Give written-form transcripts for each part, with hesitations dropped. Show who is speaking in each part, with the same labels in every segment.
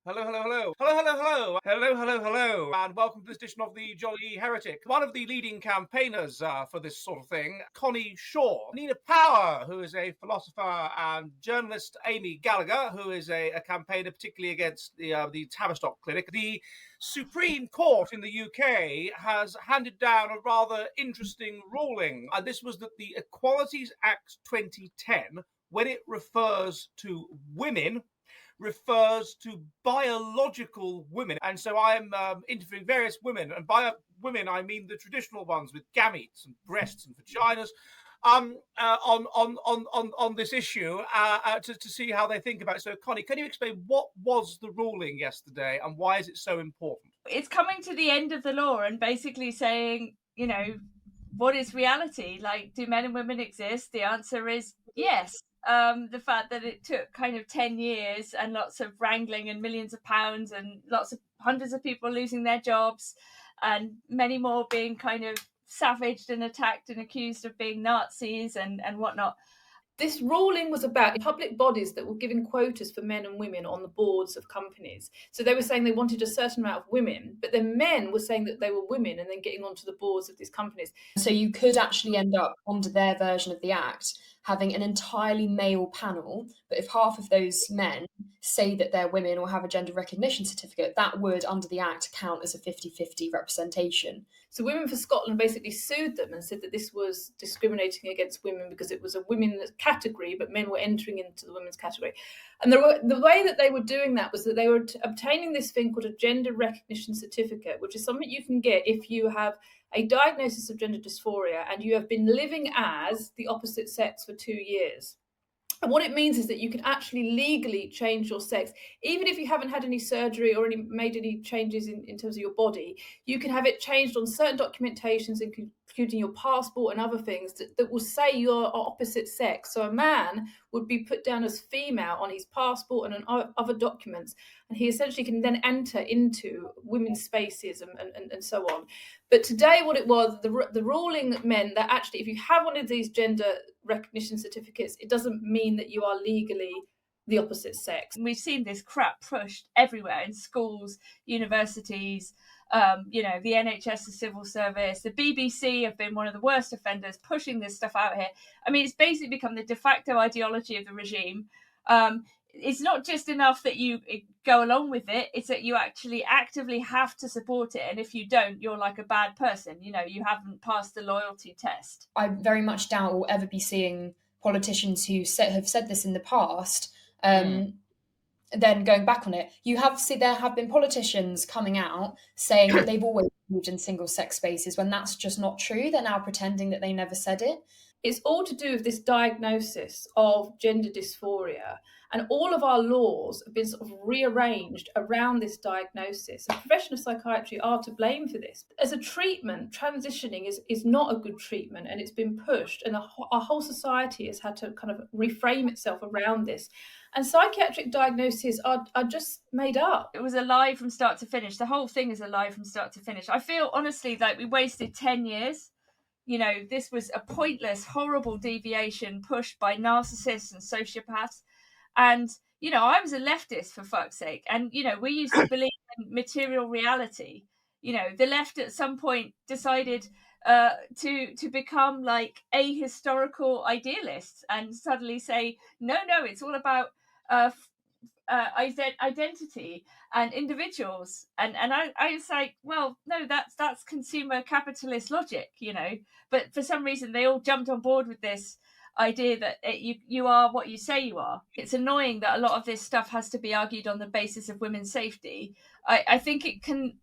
Speaker 1: Hello, hello, hello. Hello, hello, hello. Hello, hello, hello. And welcome to this edition of the Jolly Heretic. One of the leading campaigners for this sort of thing, Connie Shaw. Nina Power, who is a philosopher and journalist. Amy Gallagher, who is a campaigner particularly against the Tavistock Clinic. The Supreme Court in the UK has handed down a rather interesting ruling. And this was that the Equalities Act 2010, when it refers to women, refers to biological women. And so I am interviewing various women, and by women I mean the traditional ones with gametes and breasts and vaginas, on this issue to see how they think about it. So, Connie, can you explain what was the ruling yesterday and why is it so important?
Speaker 2: It's coming to the end of the law and basically saying, what is reality? Like, do men and women exist? The answer is yes. The fact that it took kind of 10 years and lots of wrangling and millions of pounds and lots of hundreds of people losing their jobs and many more being kind of savaged and attacked and accused of being Nazis and whatnot.
Speaker 3: This ruling was about public bodies that were giving quotas for men and women on the boards of companies. So they were saying they wanted a certain amount of women, but then men were saying that they were women and then getting onto the boards of these companies.
Speaker 4: So you could actually end up, under their version of the Act, having an entirely male panel, but if half of those men say that they're women or have a gender recognition certificate, that would, under the Act, count as a 50-50 representation.
Speaker 3: So Women for Scotland basically sued them and said that this was discriminating against women because it was a women's category, but men were entering into the women's category. And the way that they were doing that was that they were obtaining this thing called a gender recognition certificate, which is something you can get if you have a diagnosis of gender dysphoria and you have been living as the opposite sex for 2 years. And what it means is that you can actually legally change your sex, even if you haven't had any surgery or made any changes in terms of your body. You can have it changed on certain documentations, including your passport and other things that will say you're opposite sex. So a man would be put down as female on his passport and on other documents, and he essentially can then enter into women's spaces and so on. But today what it was, the ruling meant that actually if you have one of these gender recognition certificates, it doesn't mean that you are legally the opposite sex.
Speaker 2: We've seen this crap pushed everywhere in schools, universities, the NHS, the civil service, the BBC have been one of the worst offenders pushing this stuff out here. I mean, it's basically become the de facto ideology of the regime. It's not just enough that you go along with it, it's that you actually actively have to support it. And if you don't, you're like a bad person. You haven't passed the loyalty test.
Speaker 4: I very much doubt we'll ever be seeing politicians who have said this in the past, then going back on it. There have been politicians coming out saying that they've always moved in single-sex spaces when that's just not true. They're now pretending that they never said it.
Speaker 3: It's all to do with this diagnosis of gender dysphoria. And all of our laws have been sort of rearranged around this diagnosis. The profession of psychiatry are to blame for this. As a treatment, transitioning is not a good treatment, and it's been pushed. And our whole society has had to kind of reframe itself around this. And psychiatric diagnoses are just made up.
Speaker 2: It was a lie from start to finish. The whole thing is a lie from start to finish. I feel, honestly, that we wasted 10 years. This was a pointless, horrible deviation pushed by narcissists and sociopaths. And, I was a leftist, for fuck's sake. And, we used to believe in material reality. The left at some point decided to become like ahistorical idealists and suddenly say, no, it's all about identity and individuals. And I was like, well, no, that's consumer capitalist logic, But for some reason, they all jumped on board with this idea that you are what you say you are. It's annoying that a lot of this stuff has to be argued on the basis of women's safety. I think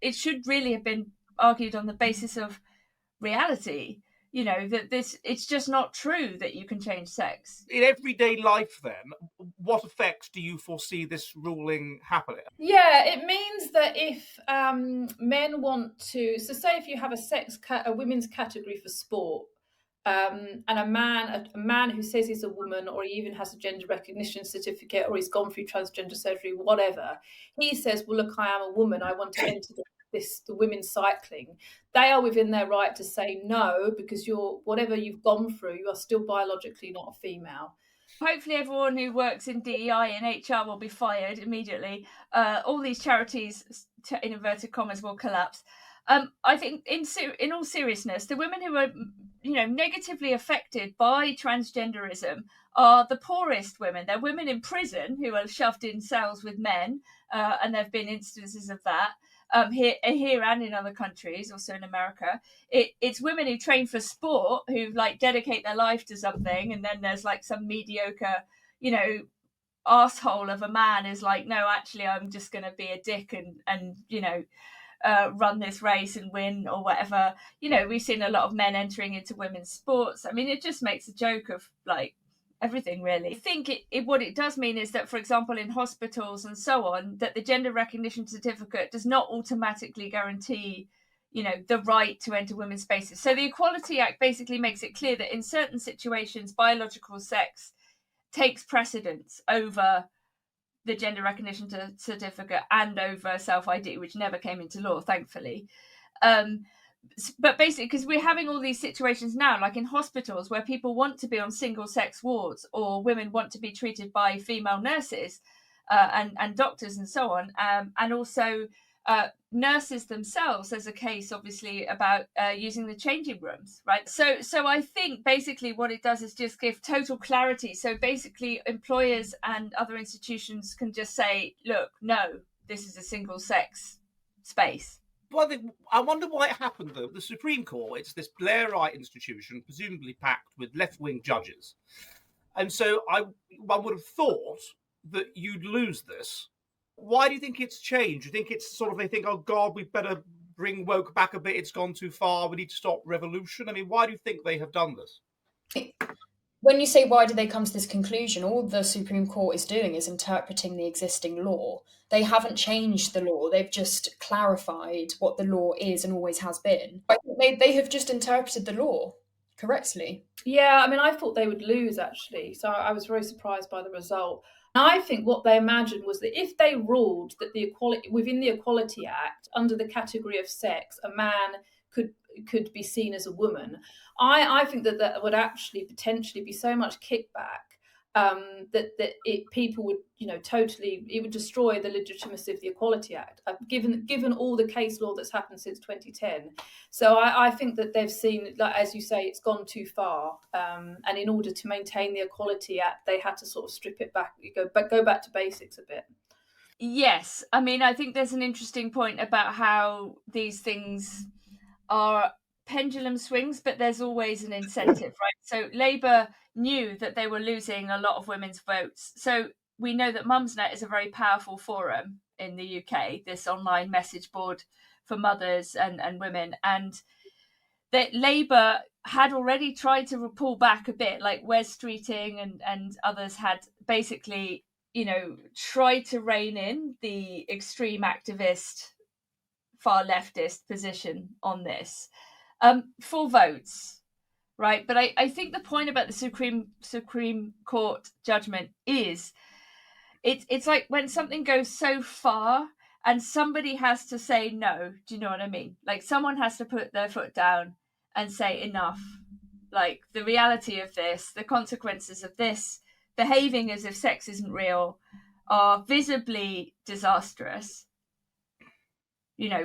Speaker 2: it should really have been argued on the basis of reality. That it's just not true that you can change sex.
Speaker 1: In everyday life, then, what effects do you foresee this ruling happening?
Speaker 3: Yeah, it means that if men want to, so say if you have a women's category for sport, and a man who says he's a woman, or he even has a gender recognition certificate, or he's gone through transgender surgery, whatever, he says, well, look, I am a woman, I want to enter the women's cycling. They are within their right to say no, because whatever you've gone through, you are still biologically not a female.
Speaker 2: Hopefully everyone who works in DEI and HR will be fired immediately. All these charities, in inverted commas, will collapse. I think, in all seriousness, the women who are, negatively affected by transgenderism are the poorest women. They're women in prison who are shoved in cells with men, and there have been instances of that here and in other countries, also in America. It's women who train for sport who dedicate their life to something, and then there's some mediocre, asshole of a man is no, actually I'm just going to be a dick and run this race and win or whatever. We've seen a lot of men entering into women's sports. I mean, it just makes a joke of everything, really. I think what it does mean is that, for example, in hospitals and so on, that the gender recognition certificate does not automatically guarantee the right to enter women's spaces. So the Equality Act basically makes it clear that in certain situations, biological sex takes precedence over the gender recognition certificate and over self-ID, which never came into law, thankfully. But basically, because we're having all these situations now, like in hospitals, where people want to be on single-sex wards, or women want to be treated by female nurses and doctors and so on, and also nurses themselves. There's a case, obviously, about using the changing rooms, right? So I think basically what it does is just give total clarity. So basically, employers and other institutions can just say, look, no, this is a single-sex space.
Speaker 1: Well, I wonder why it happened, though. The Supreme Court, it's this Blairite institution, presumably packed with left-wing judges. And so one would have thought that you'd lose this. Why do you think it's changed? Do you think it's they think, oh, God, we better bring woke back a bit. It's gone too far. We need to stop revolution. I mean, why do you think they have done this?
Speaker 4: When you say why did they come to this conclusion, all the Supreme Court is doing is interpreting the existing law. They haven't changed the law. They've just clarified what the law is and always has been. I think they have just interpreted the law correctly.
Speaker 3: Yeah, I mean, I thought they would lose, actually. So I was very surprised by the result. I think what they imagined was that if they ruled that within the Equality Act, under the category of sex, a man could be seen as a woman, I think that would actually potentially be so much kickback that people would, totally, it would destroy the legitimacy of the Equality Act, given all the case law that's happened since 2010. So I think that they've seen, as you say, it's gone too far. And in order to maintain the Equality Act, they had to sort of strip it back, go back to basics a bit.
Speaker 2: Yes. I mean, I think there's an interesting point about how these things are pendulum swings, but there's always an incentive, right? So Labour knew that they were losing a lot of women's votes. So we know that Mumsnet is a very powerful forum in the UK, this online message board for mothers and women. And that Labour had already tried to pull back a bit, like Wes Streeting and others had basically, tried to rein in the extreme activist, far leftist position on this. For votes, right? But I think the point about the Supreme Court judgment is it's like when something goes so far and somebody has to say no. Do you know what I mean? Like someone has to put their foot down and say enough. Like the reality of this, the consequences of this, behaving as if sex isn't real, are visibly disastrous,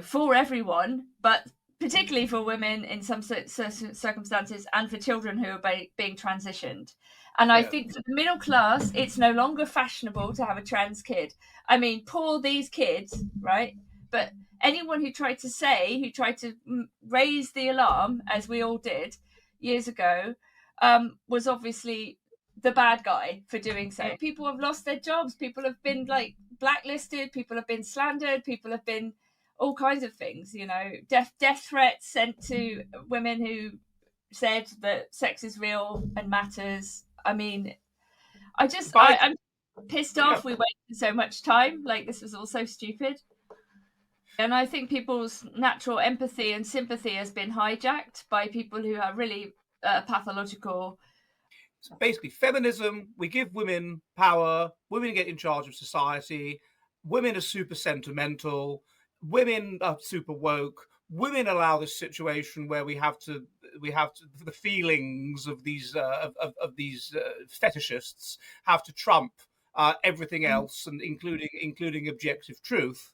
Speaker 2: for everyone, but particularly for women in some certain circumstances and for children who are being transitioned. And I think for the middle class, it's no longer fashionable to have a trans kid. I mean, poor these kids, right? But anyone who tried to raise the alarm, as we all did years ago, was obviously the bad guy for doing so. People have lost their jobs. People have been blacklisted. People have been slandered. People have been all kinds of things, death threats sent to women who said that sex is real and matters. I mean, I'm pissed off. We wasted so much time. This was all so stupid. And I think people's natural empathy and sympathy has been hijacked by people who are really pathological.
Speaker 1: So basically, feminism, we give women power, women get in charge of society, women are super sentimental, women are super woke, women allow this situation where we have to the feelings of these fetishists have to trump everything else, and including objective truth.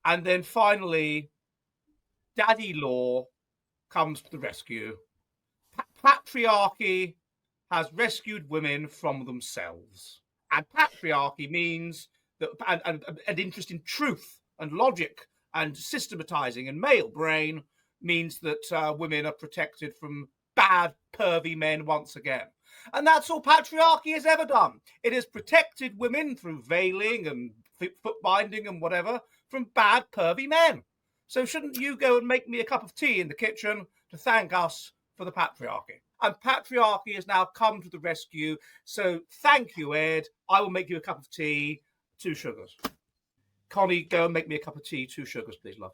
Speaker 1: And then finally, daddy law comes to the rescue. Patriarchy has rescued women from themselves, and patriarchy means that an interest in truth and logic and systematizing and male brain means that women are protected from bad, pervy men once again. And that's all patriarchy has ever done. It has protected women through veiling and foot binding and whatever from bad, pervy men. So shouldn't you go and make me a cup of tea in the kitchen to thank us for the patriarchy? And patriarchy has now come to the rescue. So thank you, Ed. I will make you a cup of tea, 2 sugars. Connie, go and make me a cup of tea, 2 sugars, please, love.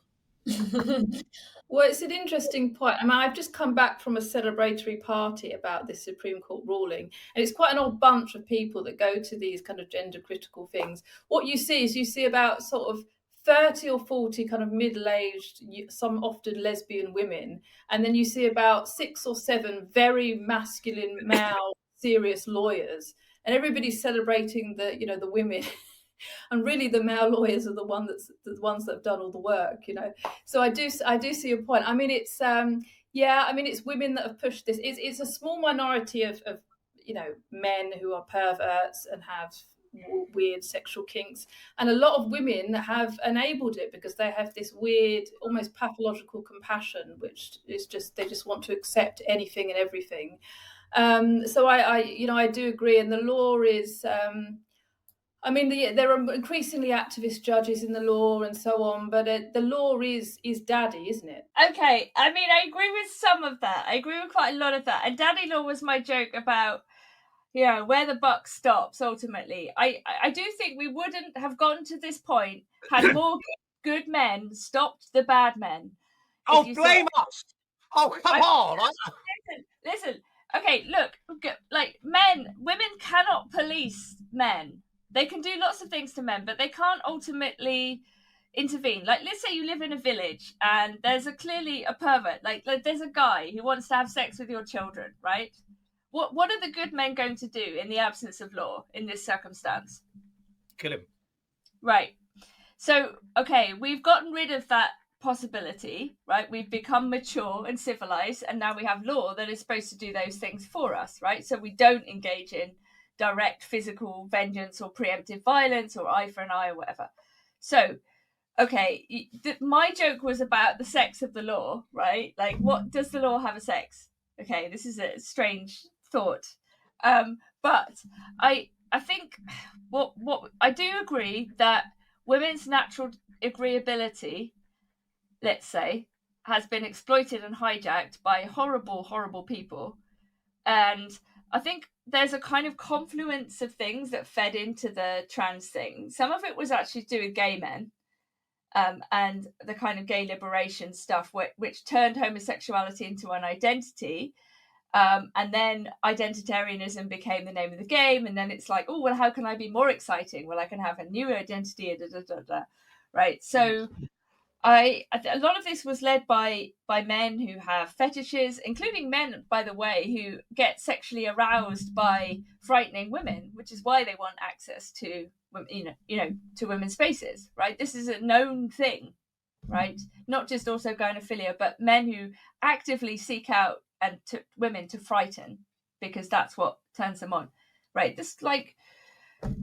Speaker 3: Well, it's an interesting point. I mean, I've just come back from a celebratory party about this Supreme Court ruling, and it's quite an old bunch of people that go to these kind of gender critical things. What you see about sort of 30 or 40 kind of middle-aged, some often lesbian women, and then you see about 6 or 7 very masculine, male, serious lawyers, and everybody's celebrating the women. And really, the male lawyers are the ones that have done all the work, So I do see your point. I mean, it's it's women that have pushed this. It's a small minority of men who are perverts and have weird sexual kinks, and a lot of women have enabled it because they have this weird, almost pathological compassion, which is they just want to accept anything and everything. So I do agree, and the law is. There are increasingly activist judges in the law and so on, but the law is daddy, isn't it?
Speaker 2: Okay, I mean, I agree with some of that. I agree with quite a lot of that. And daddy law was my joke about, where the buck stops, ultimately. I do think we wouldn't have gotten to this point had more good men stopped the bad men.
Speaker 1: Oh, blame us! Oh, come on!
Speaker 2: Listen. Okay, look, like women cannot police men. They can do lots of things to men, but they can't ultimately intervene. Like, let's say you live in a village and there's clearly a pervert. Like there's a guy who wants to have sex with your children, right? What are the good men going to do in the absence of law in this circumstance?
Speaker 1: Kill him.
Speaker 2: Right. So, okay, we've gotten rid of that possibility, right? We've become mature and civilized, and now we have law that is supposed to do those things for us, right? So we don't engage in direct physical vengeance or preemptive violence or eye for an eye or whatever. So, okay, my joke was about the sex of the law, right? Like, what does the law have a sex? Okay, this is a strange thought, but I think what I do agree that women's natural agreeability, let's say, has been exploited and hijacked by horrible people, and I think there's a kind of confluence of things that fed into the trans thing. Some of it was actually to do with gay men, and the kind of gay liberation stuff, which turned homosexuality into an identity. And then identitarianism became the name of the game. And then it's like, oh, well, how can I be more exciting? Well, I can have a new identity, right? So a lot of this was led by men who have fetishes, including men, by the way, who get sexually aroused by frightening women, which is why they want access to, to women's spaces, right? This is a known thing, right? Not just also gynophilia, but men who actively seek out and to women to frighten because that's what turns them on, right? This, like,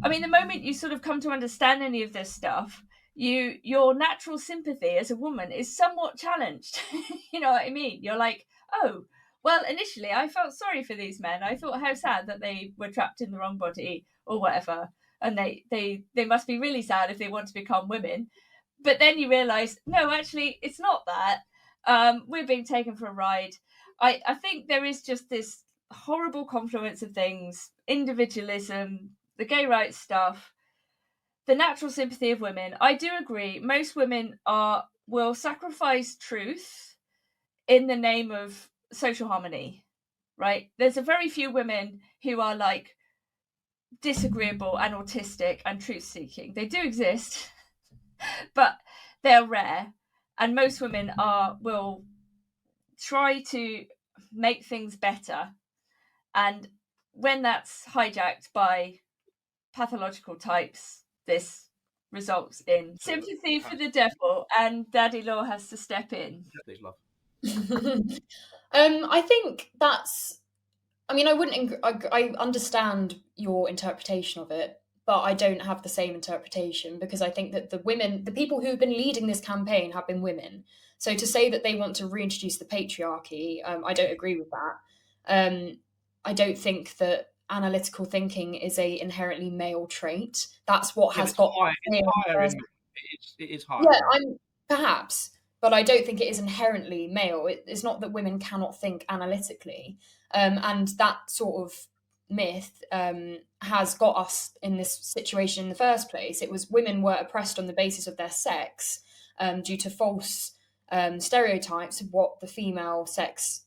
Speaker 2: I mean, the moment you sort of come to understand any of this stuff, your natural sympathy as a woman is somewhat challenged. You know what I mean? You're like, oh, well, initially I felt sorry for these men. I thought how sad that they were trapped in the wrong body or whatever, and they must be really sad if they want to become women. But then you realize, no, actually, it's not that. We're being taken for a ride. I think there is just this horrible confluence of things: individualism, the gay rights stuff, the natural sympathy of women. I do agree. Most women will sacrifice truth in the name of social harmony, right? There's a very few women who are like disagreeable and autistic and truth-seeking. They do exist, but they're rare. And most women will try to make things better. And when that's hijacked by pathological types, this results in sympathy for the devil, and Daddy Law has to step in.
Speaker 1: Please, love.
Speaker 4: I think that's. I mean, I understand your interpretation of it, but I don't have the same interpretation, because I think that the people who've been leading this campaign have been women. So to say that they want to reintroduce the patriarchy, I don't agree with that. I don't think that analytical thinking is a inherently male trait. That's what has got.
Speaker 1: It's higher in, it is higher.
Speaker 4: Yeah, perhaps, but I don't think it is inherently male. It's not that women cannot think analytically, and that sort of myth has got us in this situation in the first place. It was women were oppressed on the basis of their sex, due to false stereotypes of what the female sex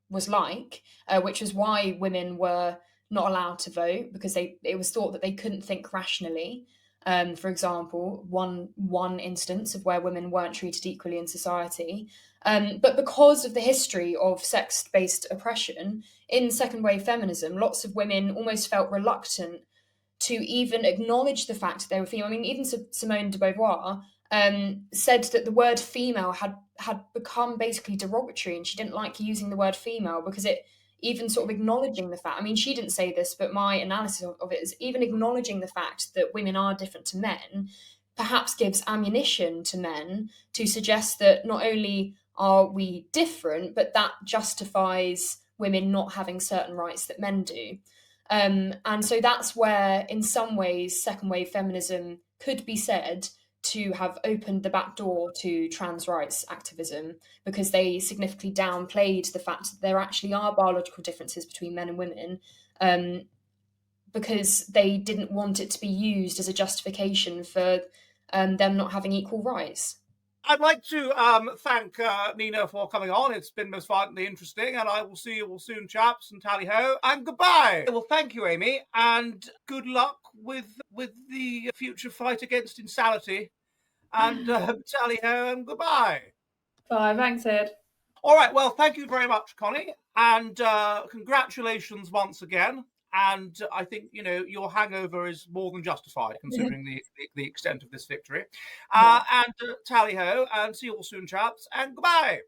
Speaker 4: was like, which was why women were not allowed to vote, because it was thought that they couldn't think rationally. For example, one instance of where women weren't treated equally in society. But because of the history of sex-based oppression in second wave feminism, lots of women almost felt reluctant to even acknowledge the fact that they were female. I mean, even Simone de Beauvoir said that the word female had become basically derogatory, and she didn't like using the word female because it even sort of acknowledging the fact. I mean, she didn't say this, but my analysis of it is even acknowledging the fact that women are different to men perhaps gives ammunition to men to suggest that not only are we different, but that justifies women not having certain rights that men do. And so that's where, in some ways, second wave feminism could be said to have opened the back door to trans rights activism, because they significantly downplayed the fact that there actually are biological differences between men and women, because they didn't want it to be used as a justification for them not having equal rights.
Speaker 1: I'd like to thank Nina for coming on. It's been most violently interesting, and I will see you all soon, chaps, and tally-ho, and goodbye. Well, thank you, Amy, and good luck with the future fight against insanity, and tally-ho, and goodbye.
Speaker 3: Bye, thanks, Ed.
Speaker 1: All right, well, thank you very much, Connie, and congratulations once again. And I think, your hangover is more than justified, considering the extent of this victory. And tally-ho, and see you all soon, chaps, and goodbye.